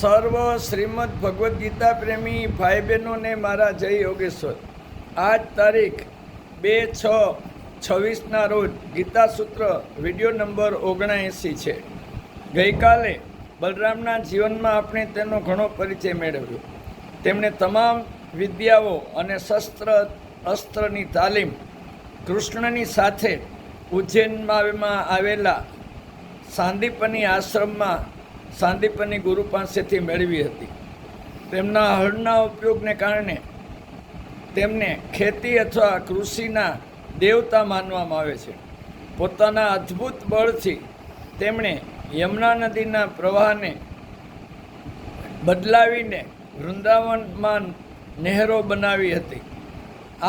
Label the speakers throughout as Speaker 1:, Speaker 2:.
Speaker 1: સર્વ શ્રીમદ ભગવદ્ ગીતા પ્રેમી ભાઈ બહેનોને મારા જય યોગેશ્વર. આજ તારીખ 2/6/26ના રોજ ગીતા સૂત્ર વિડીયો નંબર 79 છે. ગઈકાલે બલરામના જીવનમાં આપણે તેનો ઘણો પરિચય મેળવ્યો. તેમણે તમામ વિદ્યાઓ અને અસ્ત્રની તાલીમ કૃષ્ણની સાથે ઉજ્જૈનમાં આવેલા સાંદીપની આશ્રમમાં સાંદીપની ગુરુ પાસેથી મેળવી હતી. તેમના હળના ઉપયોગને કારણે તેમને ખેતી અથવા કૃષિના દેવતા માનવામાં આવે છે. પોતાના અદ્ભુત બળથી તેમણે યમુના નદીના પ્રવાહને બદલાવીને વૃંદાવનમાં નહેરો બનાવી હતી.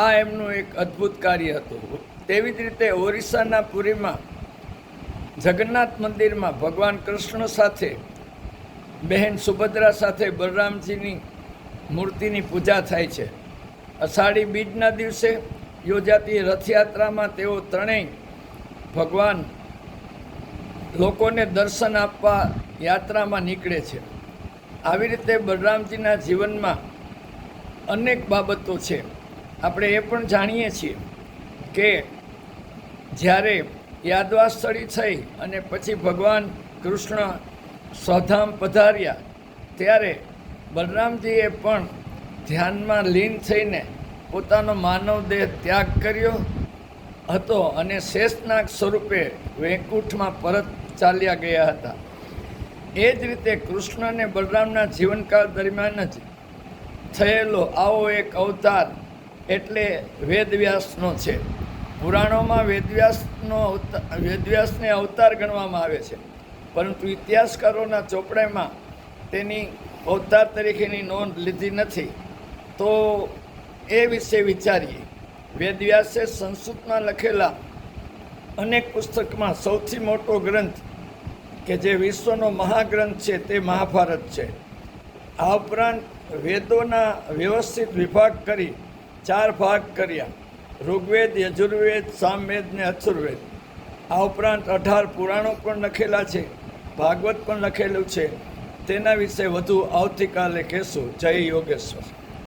Speaker 1: આ એમનું એક અદ્ભુત કાર્ય હતું. તેવી જ રીતે ઓરિસ્સાના પુરીમાં જગન્નાથ મંદિરમાં ભગવાન કૃષ્ણ સાથે બહેન સુભદ્રા સાથે બલરામજીની મૂર્તિની પૂજા થાય છે. અષાઢી બીજના દિવસે યોજાતી રથયાત્રામાં તેઓ ત્રણેય ભગવાન લોકોને દર્શન આપવા યાત્રામાં નીકળે છે. આવી રીતે બલરામજીના જીવનમાં અનેક બાબતો છે. આપણે એ પણ જાણીએ છીએ કે જ્યારે યાદવાસ્થળી થઈ અને પછી ભગવાન કૃષ્ણ સ્વધામ પધાર્યા ત્યારે બલરામજીએ પણ ધ્યાનમાં લીન થઈને પોતાનો માનવ દેહ ત્યાગ કર્યો હતો અને શેષનાગ સ્વરૂપે વૈકુંઠમાં પરત ચાલ્યા ગયા હતા. એ જ રીતે કૃષ્ણ અને બલરામના જીવનકાળ દરમિયાન જ થયેલો આવો એક અવતાર એટલે વેદવ્યાસનો છે. પુરાણોમાં વેદવ્યાસને અવતાર ગણવામાં આવે છે, પરંતુ ઇતિહાસકારોના ચોપડામાં તેની અવતાર તરીકેની નોંધ લીધી નથી. તો એ વિશે વિચારીએ. વેદવ્યાસે સંસ્કૃતમાં લખેલા અનેક પુસ્તકમાં સૌથી મોટો ગ્રંથ કે જે વિશ્વનો મહાગ્રંથ છે તે મહાભારત છે. આ ઉપરાંત વેદોના વ્યવસ્થિત વિભાગ કરી 4 ભાગ કર્યા: ઋગ્વેદ, યજુર્વેદ, સામવેદ ને અથર્વવેદ. આ ઉપરાંત 18 પુરાણો પણ લખેલા છે, ભાગવત પણ લખેલું છે. તેના વિશે વધુ આવતીકાલે કહેશું. જય યોગેશ્વર.